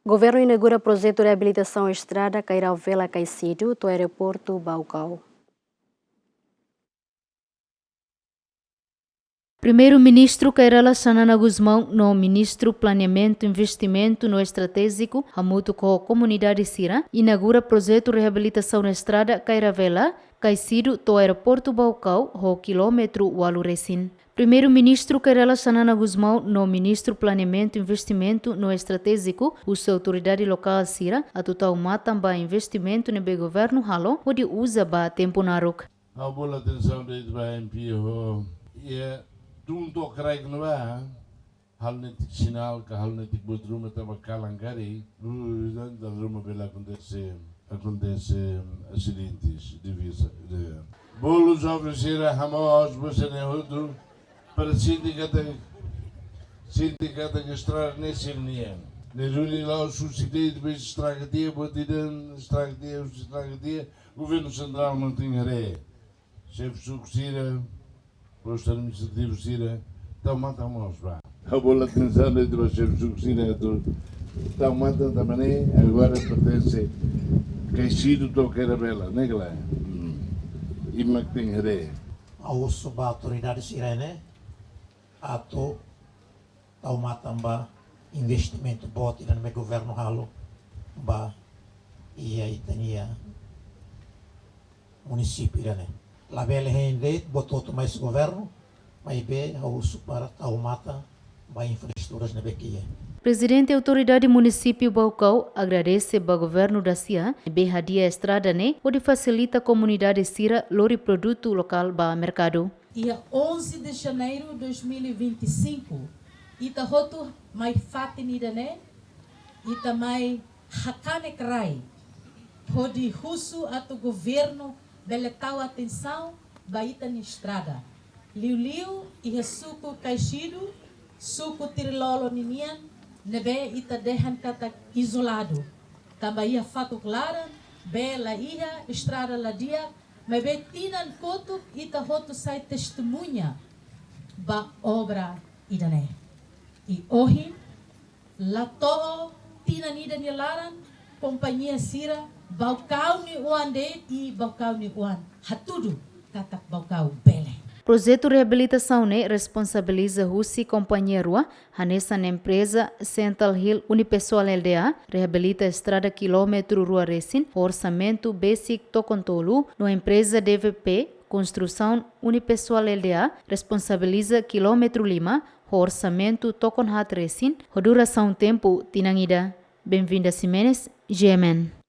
Governo inaugura projeto de reabilitação estrada Cairau-Vela Caicido do aeroporto Baucau. Primeiro-Ministro Cairala Sanana Guzmão, no Ministro Planeamento e Investimento no Estratégico, Hamuto com a Comunidade Sira, inaugura projeto de reabilitação na estrada Cairau-Vela Caicido do aeroporto Baucau, ao quilômetro Walurecin. Primeiro-Ministro Cairala Sanana Guzmão, no Ministro Planeamento e Investimento no Estratégico, usa autoridade local Sira, a total matamba investimento no governo halo, onde usa ba tempo naruk. A boa atenção da MP é tunto krai kenapa hal netik sinal ke hal netik buat rumah tambah kalangkari dan rumah bela acontece acidentes divisa bolos ofereceram hamos você ne hudu para sindicata que estrar nesse menino ne ruli lá o subsídio de vez estragadia botidan estragadia governo central não tinha ré chefe sucessira Posto administrativo Sira, então mata mãos, vá. A boa atenção entre os chefes do Sira, então mata também, agora pertence Caicido do Cairau-Vela, não é claro? E Mactinharé. A uso ba autoridade Sirene, ato tau matamba investimento bote no meu governo halo, ba ia itania município Irene. Labele rende botou mais governo, mas be a uso para tau mata ba infraestruturas na bequia. Presidente da Autoridade Município Baucau agradece ao governo da CIA e hadia estrada onde facilita a comunidade Sira lori produto local ba mercado. Dia 11 de janeiro de 2025, ita hotu mai fatinida ita mai hakane krai, pode russo ato governo beletau atenção baita na estrada. Liu e suco Caicido, suco Tirilolo ninian, nebe ita dehan kata isolado. Também ia fato clara, bela ia estrada la dia, mas be tinan koto ita hoto sai testemunha ba obra idane. E hoje la to tinan ida nilaran companhia Sira Baucau ni uande e Baucau ni uan. Hatudu katak Baucau bele. Projeto de reabilitação responsabiliza Russi Companhia Rua, nessa empresa Central Hill Unipessoal LDA, reabilita a estrada quilômetro Rua Recin, orçamento basic Tocontolu, no empresa DVP, construção Unipessoal LDA, responsabiliza quilômetro Lima, orçamento Toconhat Recin, duração tempo Tinangida. Bem-vinda Simenes, GMN.